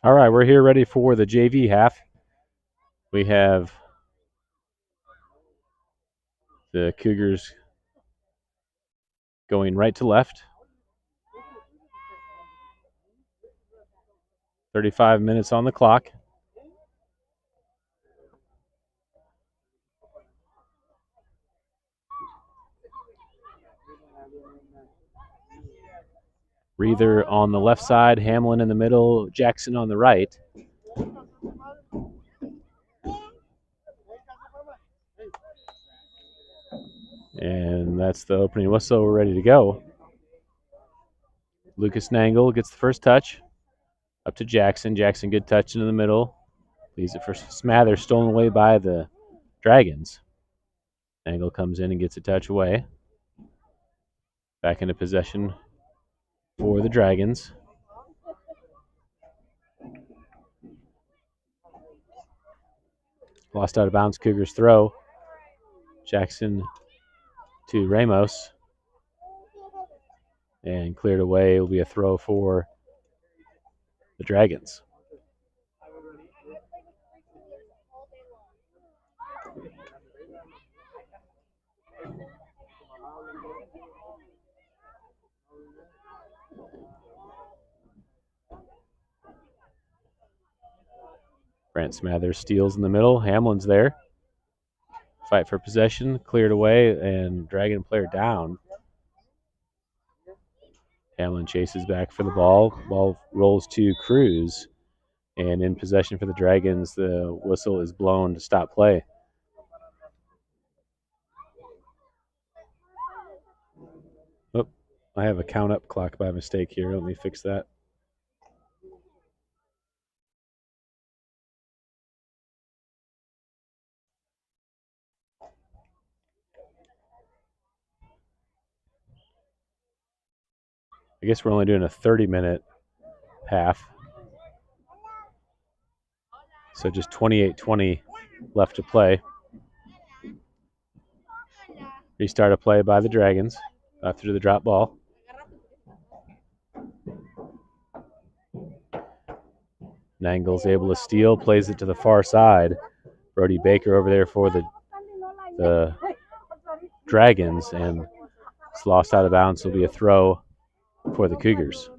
All right, we're here ready for the JV half. We have the Cougars going right to left. 35 minutes on the clock. Reether on the left side, Hamlin in the middle, Jackson on the right. And that's the opening whistle. We're ready to go. Lucas Nangle gets the first touch. Up to Jackson. Jackson, good touch into the middle. Leaves it for Smather, stolen away by the Dragons. Nangle comes in and gets a touch away. Back into possession for the Dragons. Lost out of bounds, Cougars throw. Jackson to Ramos. And cleared away. It will be a throw for the Dragons. Brant Smathers steals in the middle. Hamlin's there. Fight for possession. Cleared away, and Dragon player down. Hamlin chases back for the ball. Ball rolls to Cruz. And in possession for the Dragons, the whistle is blown to stop play. Oh, I have a count-up clock by mistake here. Let me fix that. I guess we're only doing a 30-minute half. So just 28-20 left to play. Restart a play by the Dragons after the drop ball. Nangle's able to steal, plays it to the far side. Brody Baker over there for the Dragons, and it's lost out of bounds. Will be a throw for the Cougars.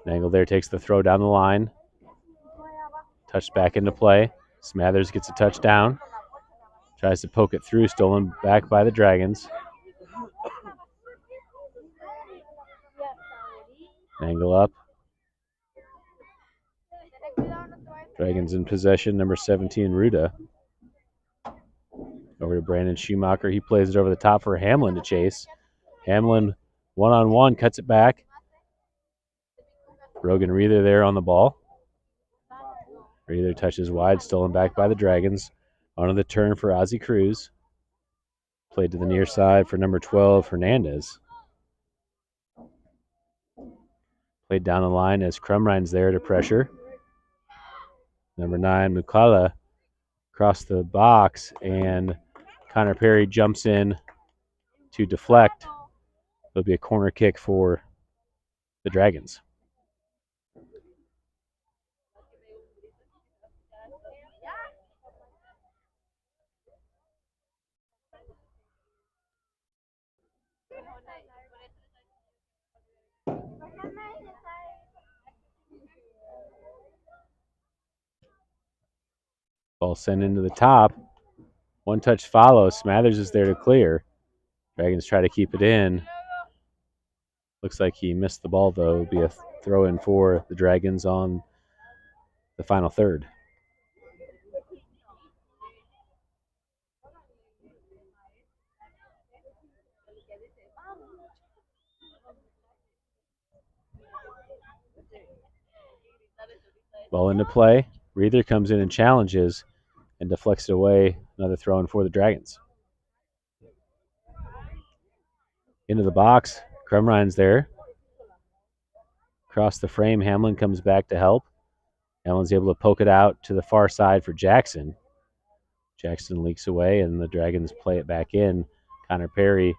Nangle there takes the throw down the line. Touched back into play. Smathers gets a touchdown. Tries to poke it through, stolen back by the Dragons. Nangle up. Dragons in possession, number 17, Ruda. Over to Brandon Schumacher. He plays it over the top for Hamlin to chase. Hamlin one-on-one, cuts it back. Rogan Reether there on the ball. Reether touches wide, stolen back by the Dragons. Onto the turn for Ozzie Cruz. Played to the near side for number 12, Hernandez. Played down the line as Crumrine's there to pressure. Number 9, Mukala, across the box, and Connor Perry jumps in to deflect. It'll be a corner kick for the Dragons. Ball sent into the top. One touch follow. Smathers is there to clear. Dragons try to keep it in. Looks like he missed the ball, though. It'll be a throw in for the Dragons on the final third. Ball into play. Reether comes in and challenges and deflects it away. Another throw in for the Dragons. Into the box. Crumrine's there. Across the frame, Hamlin comes back to help. Hamlin's able to poke it out to the far side for Jackson. Jackson leaks away, and the Dragons play it back in. Connor Perry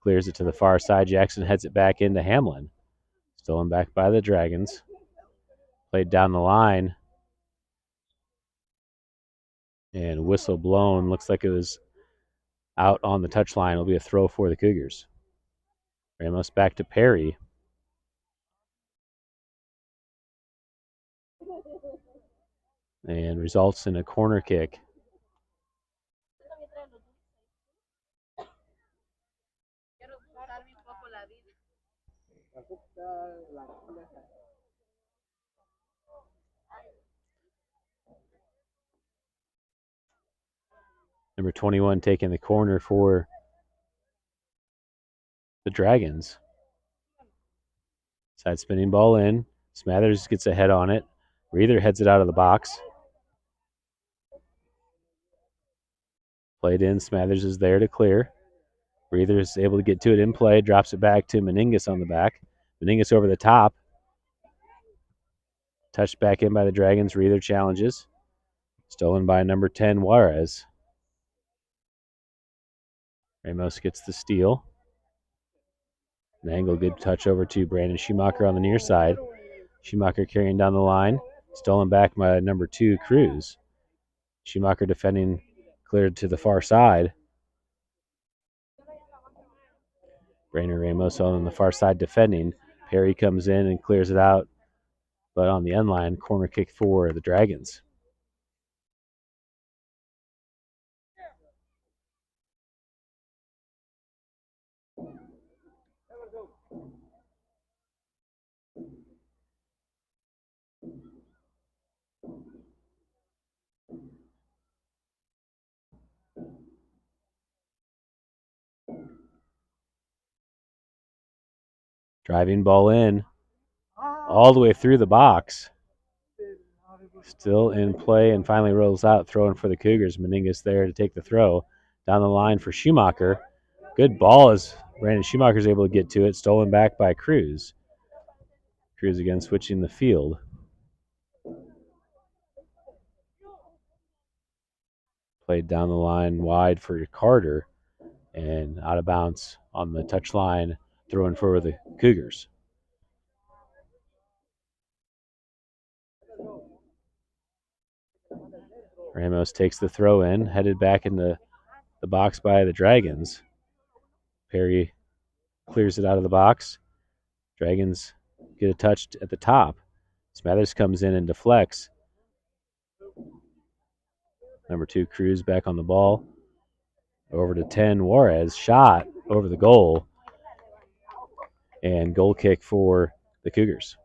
clears it to the far side. Jackson heads it back into Hamlin. Stolen back by the Dragons. Played down the line. And whistle blown. Looks like it was out on the touchline. It'll be a throw for the Cougars. Ramos back to Perry. And results in a corner kick. Number 21 taking the corner for the Dragons. Side spinning ball in. Smathers gets a head on it. Reether heads it out of the box. Played in. Smathers is there to clear. Reether is able to get to it in play. Drops it back to Meningus on the back. Meningus over the top. Touched back in by the Dragons. Reether challenges. Stolen by number 10, Juarez. Ramos gets the steal. An angle, good touch over to Brandon Schumacher on the near side. Schumacher carrying down the line. Stolen back by number 2, Cruz. Schumacher defending, cleared to the far side. Brandon Ramos on the far side defending. Perry comes in and clears it out. But on the end line, corner kick for the Dragons. Driving ball in. All the way through the box. Still in play and finally rolls out, throwing for the Cougars. Meningus there to take the throw. Down the line for Schumacher. Good ball as Brandon Schumacher's able to get to it. Stolen back by Cruz. Cruz again switching the field. Played down the line wide for Carter. And out of bounds on the touchline, throwing for the Cougars. Ramos takes the throw in, headed back into the box by the Dragons. Perry clears it out of the box. Dragons get a touch at the top. Smathers comes in and deflects. Number 2, Cruz back on the ball. Over to 10, Juarez. Shot over the goal. And goal kick for the Cougars.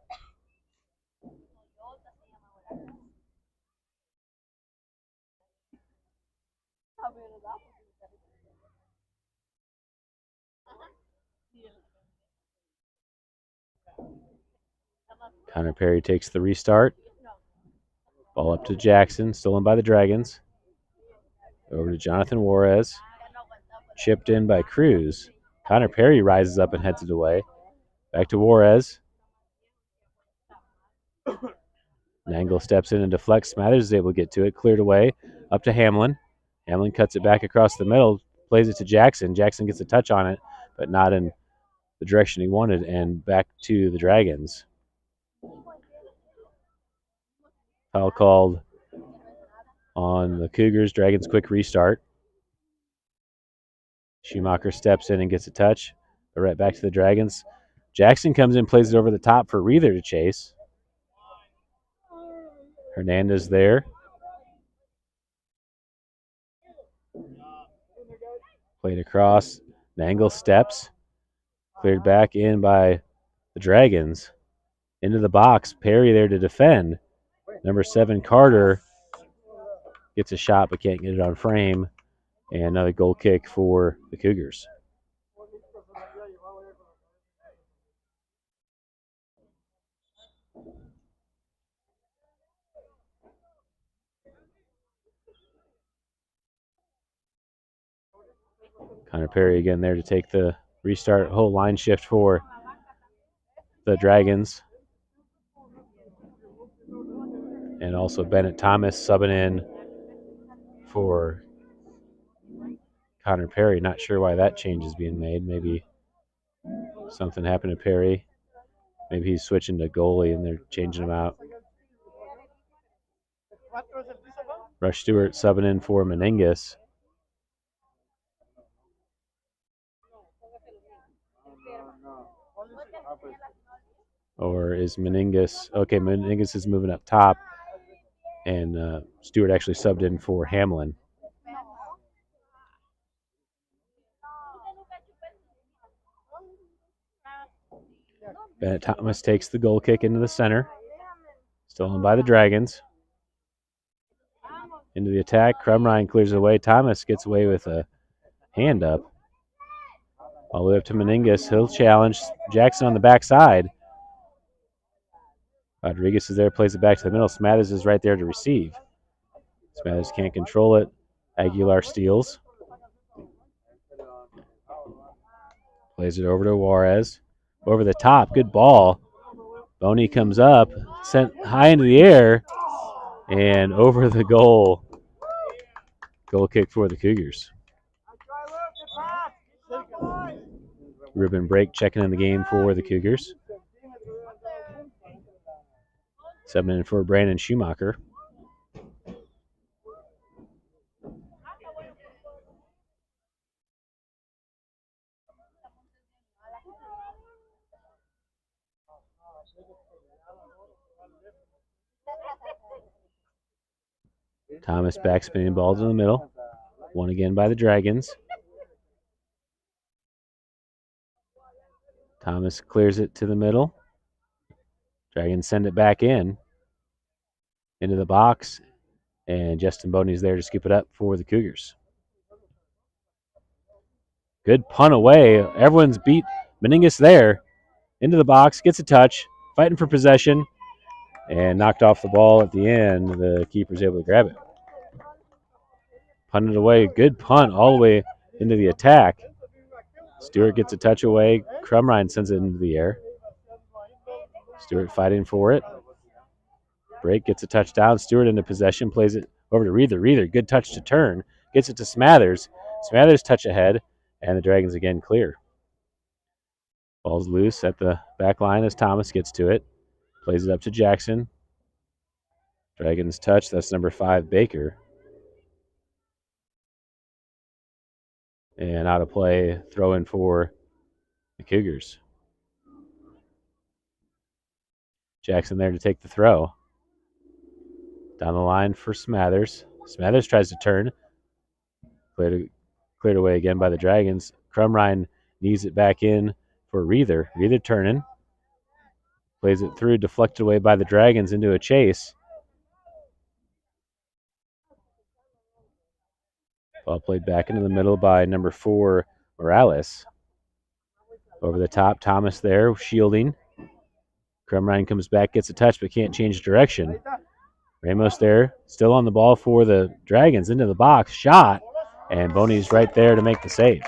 Connor Perry takes the restart. Ball up to Jackson, stolen by the Dragons. Over to Jonathan Juarez. Chipped in by Cruz. Connor Perry rises up and heads it away. Back to Juarez. Nangle steps in and deflects. Smathers is able to get to it. Cleared away. Up to Hamlin. Hamlin cuts it back across the middle. Plays it to Jackson. Jackson gets a touch on it, but not in the direction he wanted. And back to the Dragons. Foul called on the Cougars. Dragons quick restart. Schumacher steps in and gets a touch. But right back to the Dragons. Jackson comes in, plays it over the top for Reether to chase. Hernandez there. Played across. Nangle steps. Cleared back in by the Dragons. Into the box. Perry there to defend. Number 7, Carter gets a shot but can't get it on frame. And another goal kick for the Cougars. Connor Perry again there to take the restart, whole line shift for the Dragons. And also Bennett Thomas subbing in for Connor Perry. Not sure why that change is being made. Maybe something happened to Perry. Maybe he's switching to goalie and they're changing him out. Rush Stewart subbing in for Meningus. Or is Meningus... Okay, Meningus is moving up top. And Stewart actually subbed in for Hamlin. Bennett Thomas takes the goal kick into the center. Stolen by the Dragons. Into the attack. Crumrine clears it away. Thomas gets away with a hand up. All the way up to Meningus. He'll challenge Jackson on the backside. Rodriguez is there, plays it back to the middle. Smathers is right there to receive. Smathers can't control it. Aguilar steals. Plays it over to Juarez. Over the top. Good ball. Boney comes up. Sent high into the air. And over the goal. Goal kick for the Cougars. Ruben Brake checking in the game for the Cougars. Subbing in for Brandon Schumacher. Thomas backspinning ball to the middle. Won again by the Dragons. Thomas clears it to the middle. Dragons send it back in. Into the box. And Justin Boney's there to scoop it up for the Cougars. Good punt away. Everyone's beat Meningus there. Into the box. Gets a touch. Fighting for possession. And knocked off the ball at the end. The keeper's able to grab it. Punted away. Good punt all the way into the attack. Stewart gets a touch away. Crumrine sends it into the air. Stewart fighting for it. Brake gets a touchdown. Stewart into possession. Plays it over to Reether. Reether, good touch to turn. Gets it to Smathers. Smathers touch ahead. And the Dragons again clear. Ball's loose at the back line as Thomas gets to it. Plays it up to Jackson. Dragons touch. That's number 5, Baker. And out of play, throw in for the Cougars. Jackson there to take the throw. Down the line for Smathers. Smathers tries to turn. Cleared away again by the Dragons. Crumrine knees it back in for Reether. Reether turning. Plays it through, deflected away by the Dragons into a chase. Ball played back into the middle by number 4, Morales. Over the top, Thomas there, shielding. Crumrine comes back, gets a touch, but can't change direction. Ramos there, still on the ball for the Dragons, into the box, shot, and Boney's right there to make the save.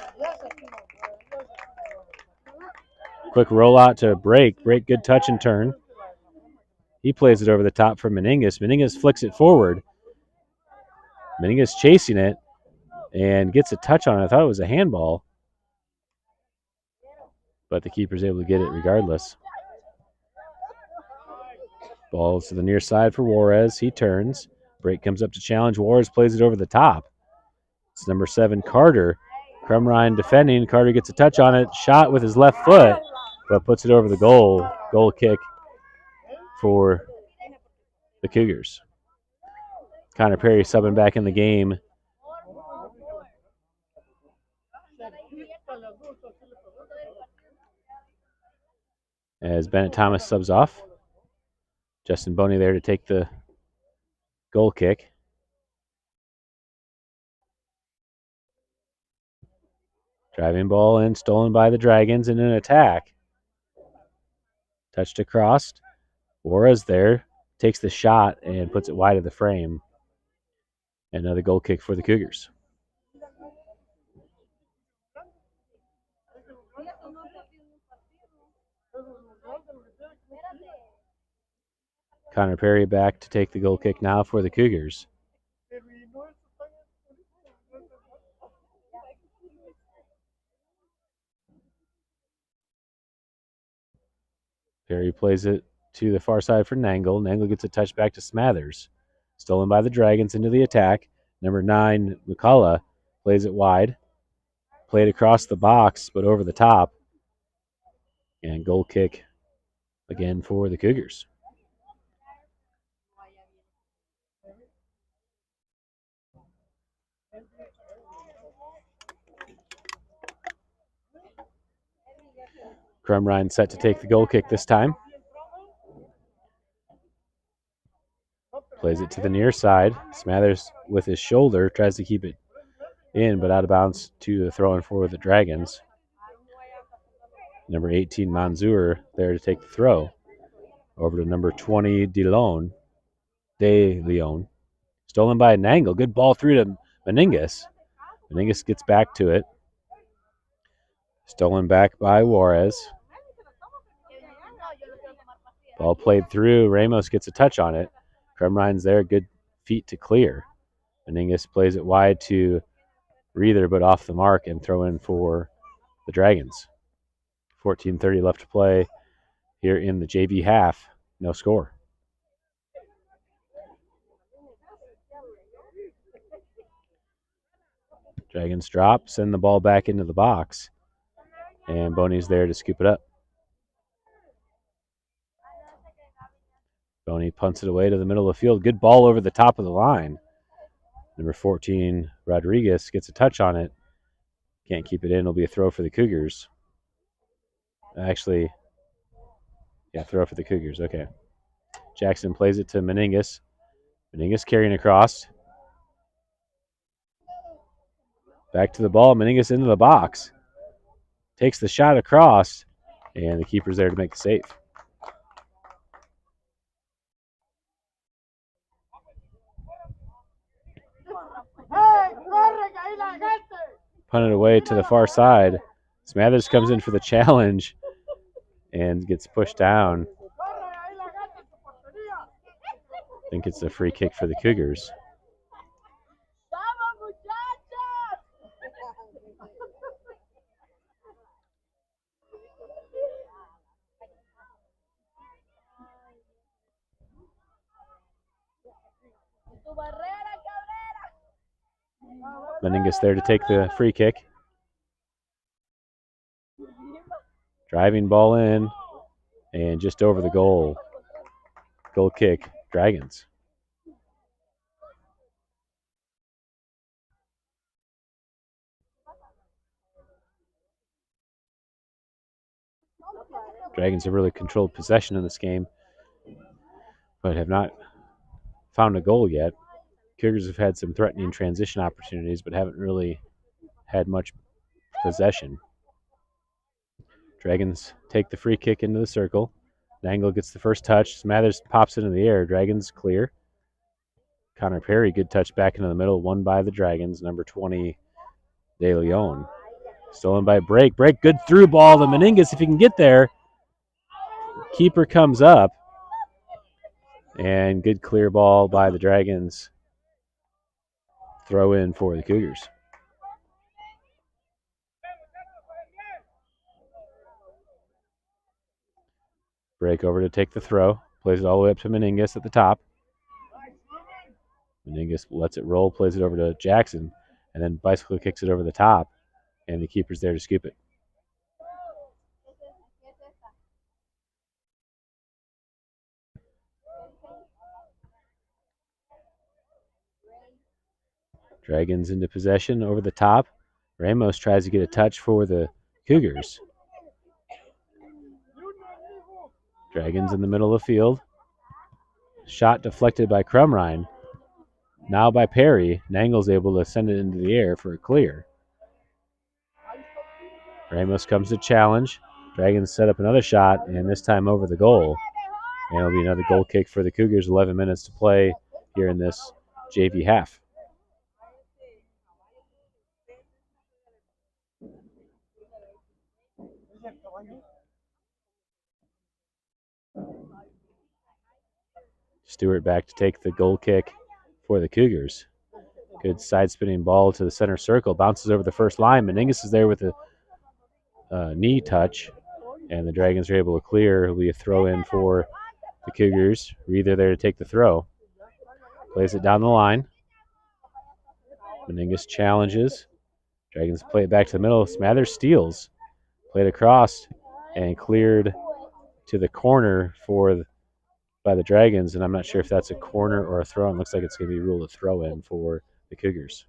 Quick rollout to Brake. Brake, good touch and turn. He plays it over the top for Meningus. Meningus flicks it forward. Meningus chasing it and gets a touch on it. I thought it was a handball, but the keeper's able to get it regardless. Ball to the near side for Juarez. He turns. Brake comes up to challenge. Juarez plays it over the top. It's number 7, Carter. Crumrine defending. Carter gets a touch on it. Shot with his left foot, but puts it over the goal. Goal kick for the Cougars. Connor Perry subbing back in the game. As Bennett Thomas subs off. Justin Boney there to take the goal kick. Driving ball in, stolen by the Dragons in an attack. Touched across. Juarez there, takes the shot and puts it wide of the frame. Another goal kick for the Cougars. Connor Perry back to take the goal kick now for the Cougars. Perry plays it to the far side for Nangle. Nangle gets a touch back to Smathers. Stolen by the Dragons into the attack. Number 9, McCullough, plays it wide. Played across the box, but over the top. And goal kick again for the Cougars. Crumrine set to take the goal kick this time. Plays it to the near side. Smathers with his shoulder tries to keep it in, but out of bounds to the throw-in for the Dragons. Number 18, Manzour, there to take the throw. Over to number 20, De Leon. Stolen by Nangle. Good ball through to Meningus. Meningus gets back to it. Stolen back by Juarez. Ball played through. Ramos gets a touch on it. Crumrine's there. Good feet to clear. Meningus plays it wide to Reether, but off the mark and throw in for the Dragons. 14:30 left to play here in the JV half. No score. Dragons drop, send the ball back into the box, and Boney's there to scoop it up. Boney punts it away to the middle of the field. Good ball over the top of the line. Number 14, Rodriguez, gets a touch on it. Can't keep it in. It'll be a throw for the Cougars. Actually, yeah, throw for the Cougars. Okay. Jackson plays it to Meningus. Meningus carrying across. Back to the ball. Meningus into the box. Takes the shot across, and the keeper's there to make the save. Punted away to the far side. Smathers comes in for the challenge and gets pushed down. I think it's a free kick for the Cougars. Meningus there to take the free kick. Driving ball in and just over the goal. Goal kick, Dragons. Dragons have really controlled possession in this game, but have not found a goal yet. Cougars have had some threatening transition opportunities, but haven't really had much possession. Dragons take the free kick into the circle. Nangle gets the first touch. Smathers pops it in the air. Dragons clear. Connor Perry, good touch back into the middle. Won by the Dragons. Number 20, De Leon. Stolen by Break. Break, good through ball to Meningus if he can get there. Keeper comes up. And good clear ball by the Dragons. Throw in for the Cougars. Break over to take the throw. Plays it all the way up to Meningus at the top. Meningus lets it roll, plays it over to Jackson, and then bicycle kicks it over the top, and the keeper's there to scoop it. Dragons into possession over the top. Ramos tries to get a touch for the Cougars. Dragons in the middle of the field. Shot deflected by Crumrine. Now by Perry. Nangle's able to send it into the air for a clear. Ramos comes to challenge. Dragons set up another shot, and this time over the goal. And it'll be another goal kick for the Cougars. 11 minutes to play here in this JV half. Stewart back to take the goal kick for the Cougars. Good side spinning ball to the center circle. Bounces over the first line. Meningus is there with a knee touch. And the Dragons are able to clear. It'll be a throw in for the Cougars. Reether there to take the throw. Plays it down the line. Meningus challenges. Dragons play it back to the middle. Smathers steals. Played across and cleared to the corner by the Dragons, and I'm not sure if that's a corner or a throw. It looks like it's going to be ruled a throw in for the Cougars.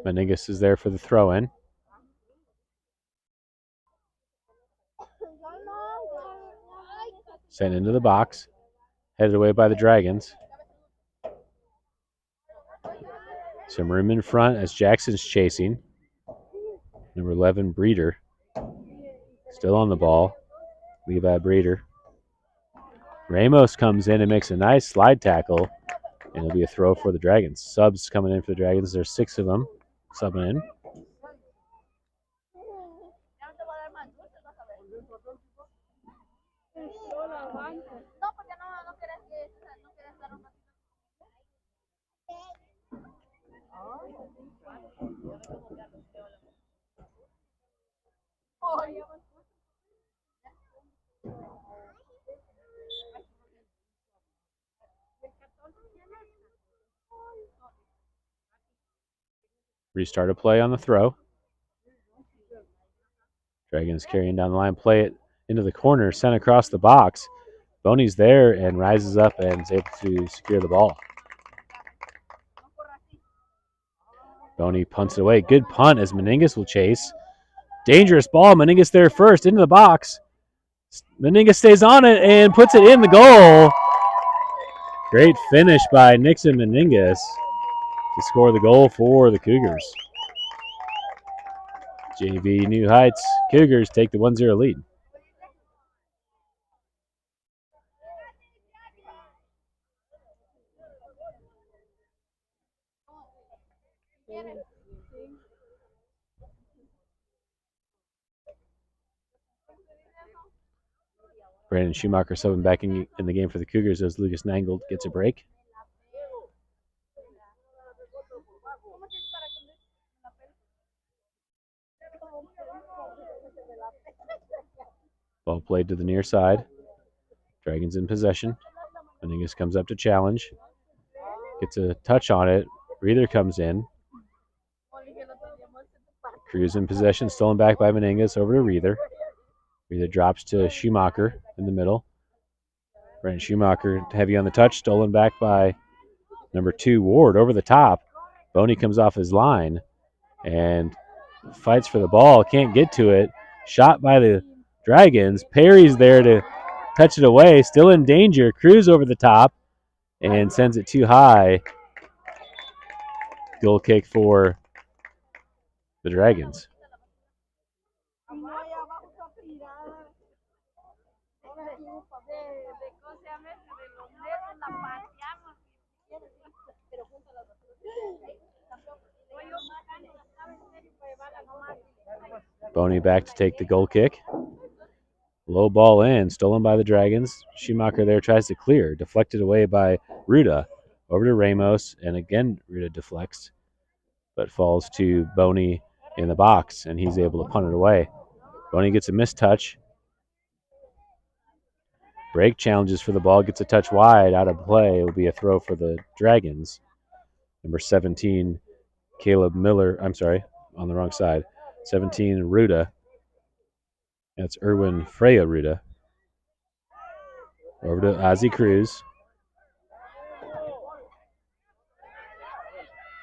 Meningus is there for the throw in. Sent into the box. Headed away by the Dragons. Some room in front as Jackson's chasing. Number 11, Breeder. Still on the ball. Levi Breeder. Ramos comes in and makes a nice slide tackle. And it'll be a throw for the Dragons. Subs coming in for the Dragons. There's 6 of them subbing in. Restart a play on the throw. Dragons carrying down the line. Play it into the corner. Sent across the box. Boney's there and rises up and is able to secure the ball. Boney punts it away. Good punt as Meningus will chase. Dangerous ball. Meningus there first into the box. Meningus stays on it and puts it in the goal. Great finish by Nixon Meningus to score the goal for the Cougars. JV New Heights Cougars take the 1-0 lead. Brandon Schumacher subbing back in the game for the Cougars as Lucas Nangle gets a break. Ball played to the near side. Dragons in possession. Meningus comes up to challenge. Gets a touch on it. Breather comes in. Cruz in possession. Stolen back by Meningus over to Reether. Reether drops to Schumacher in the middle. Brandon Schumacher heavy on the touch. Stolen back by number 2, Ward, over the top. Boney comes off his line and fights for the ball. Can't get to it. Shot by the Dragons. Perry's there to touch it away. Still in danger. Cruz over the top and sends it too high. Goal kick for the Dragons. Boney back to take the goal kick. Low ball in, stolen by the Dragons. Schumacher there tries to clear. Deflected away by Ruda. Over to Ramos, and again Ruda deflects, but falls to Boney in the box, and he's able to punt it away. Boney gets a missed touch. Break challenges for the ball, gets a touch wide, out of play. It will be a throw for the Dragons. Number 17, Caleb Miller. I'm sorry, on the wrong side. 17, Ruda. That's Erwin Freya Ruda. Over to Ozzie Cruz.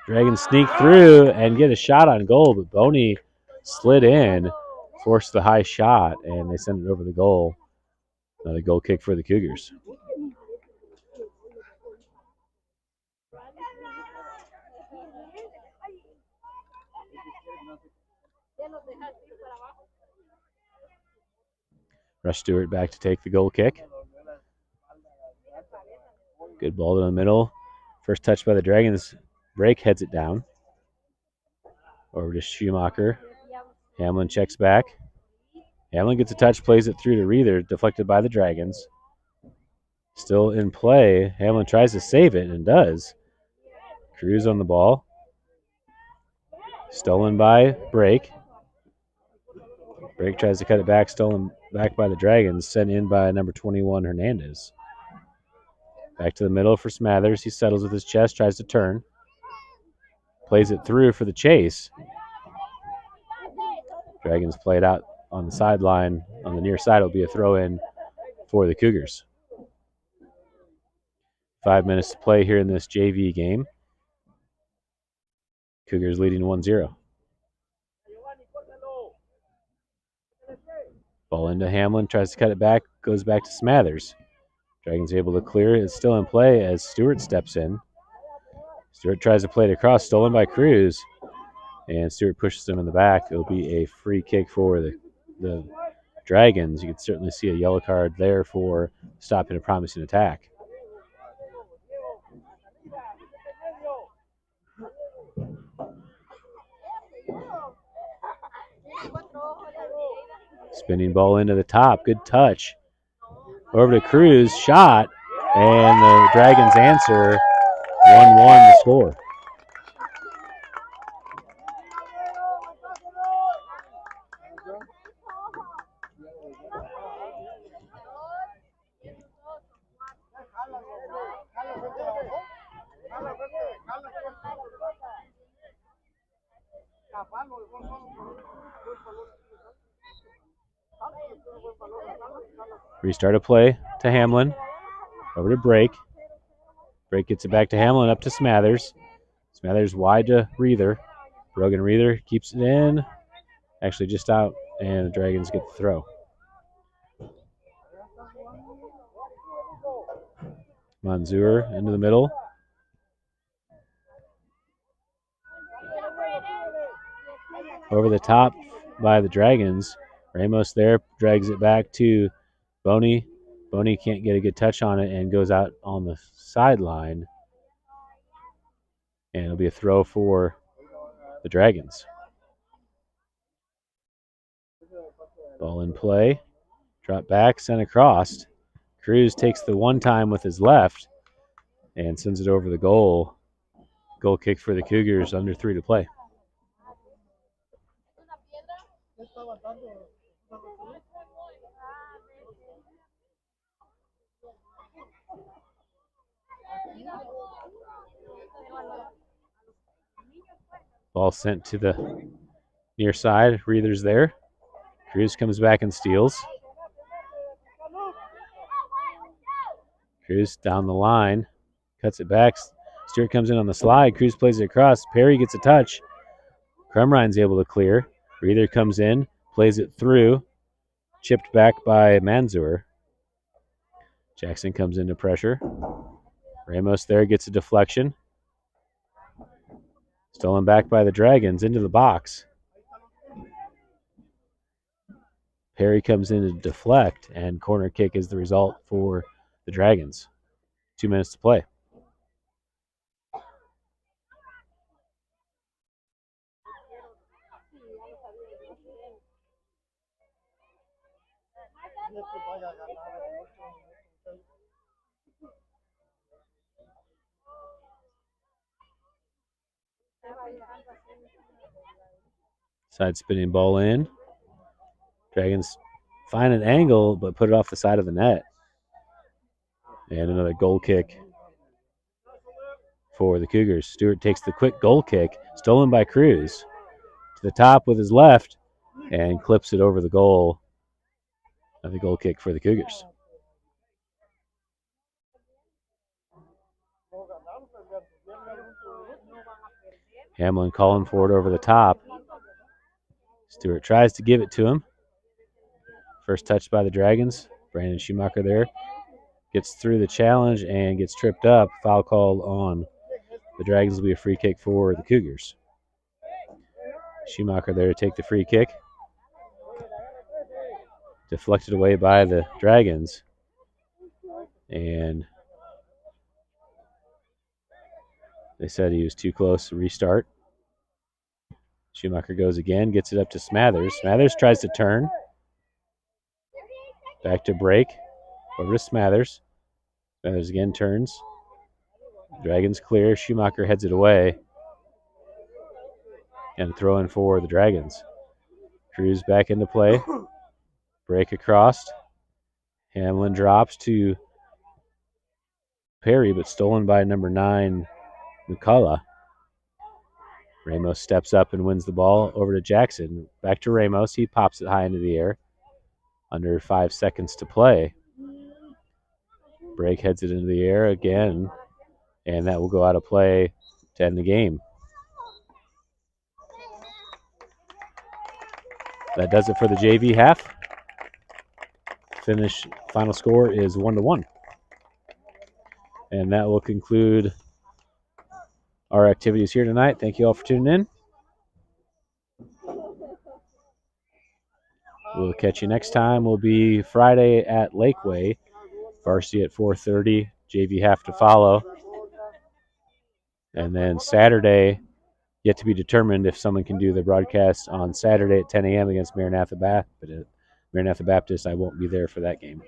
Dragons sneak through and get a shot on goal, but Boney slid in, forced the high shot, and they send it over the goal. Another goal kick for the Cougars. Rush Stewart back to take the goal kick. Good ball to the middle. First touch by the Dragons. Break heads it down. Over to Schumacher. Hamlin checks back. Hamlin gets a touch, plays it through to Reether, deflected by the Dragons. Still in play. Hamlin tries to save it and does. Cruz on the ball. Stolen by Brake. Brake tries to cut it back, stolen back by the Dragons, sent in by number 21, Hernandez. Back to the middle for Smathers. He settles with his chest, tries to turn. Plays it through for the chase. Dragons play it out on the sideline. On the near side, it'll be a throw-in for the Cougars. 5 minutes to play here in this JV game. Cougars leading 1-0. Ball into Hamlin, tries to cut it back, goes back to Smathers. Dragons able to clear. It's still in play as Stewart steps in. Stewart tries to play it across, stolen by Cruz. And Stewart pushes him in the back. It'll be a free kick for the Dragons. You can certainly see a yellow card there for stopping a promising attack. Spinning ball into the top. Good touch. Over to Cruz. Shot. And the Dragons answer 1-1 to score. Restart of play to Hamlin. Over to Brake. Brake gets it back to Hamlin, up to Smathers. Smathers wide to Reether. Brogan Reether keeps it in. Actually just out, and the Dragons get the throw. Manzur into the middle. Over the top by the Dragons. Ramos there drags it back to Boney. Boney can't get a good touch on it and goes out on the sideline. And it'll be a throw for the Dragons. Ball in play. Drop back, sent across. Cruz takes the one time with his left and sends it over the goal. Goal kick for the Cougars, under 3 to play. Ball sent to the near side. Reether's there. Cruz comes back and steals. Cruz down the line. Cuts it back. Stewart comes in on the slide. Cruz plays it across. Perry gets a touch. Crumrine's able to clear. Reether comes in. Plays it through. Chipped back by Manzur. Jackson comes into pressure. Ramos there gets a deflection. Stolen back by the Dragons into the box. Perry comes in to deflect, and corner kick is the result for the Dragons. 2 minutes to play. Side spinning ball in. Dragons find an angle, but put it off the side of the net. And another goal kick for the Cougars. Stewart takes the quick goal kick, stolen by Cruz, to the top with his left, and clips it over the goal. Another goal kick for the Cougars. Hamlin calling for it over the top. Stewart tries to give it to him. First touch by the Dragons. Brandon Schumacher there. Gets through the challenge and gets tripped up. Foul called on the Dragons. Will be a free kick for the Cougars. Schumacher there to take the free kick. Deflected away by the Dragons. And they said he was too close to restart. Schumacher goes again, gets it up to Smathers. Smathers tries to turn. Back to break. Over to Smathers. Smathers again turns. Dragons clear. Schumacher heads it away. And throw in for the Dragons. Cruz back into play. Break across. Hamlin drops to Perry, but stolen by number 9, Mukala. Ramos steps up and wins the ball over to Jackson. Back to Ramos. He pops it high into the air. Under 5 seconds to play. Break heads it into the air again. And that will go out of play to end the game. That does it for the JV half. Final score is 1-1. And that will conclude our activities here tonight. Thank you all for tuning in. We'll catch you next time. We'll be Friday at Lakeway. Varsity at 4:30. JV half to follow. And then Saturday, yet to be determined if someone can do the broadcast on Saturday at 10 a.m. against Maranatha Baptist. I won't be there for that game.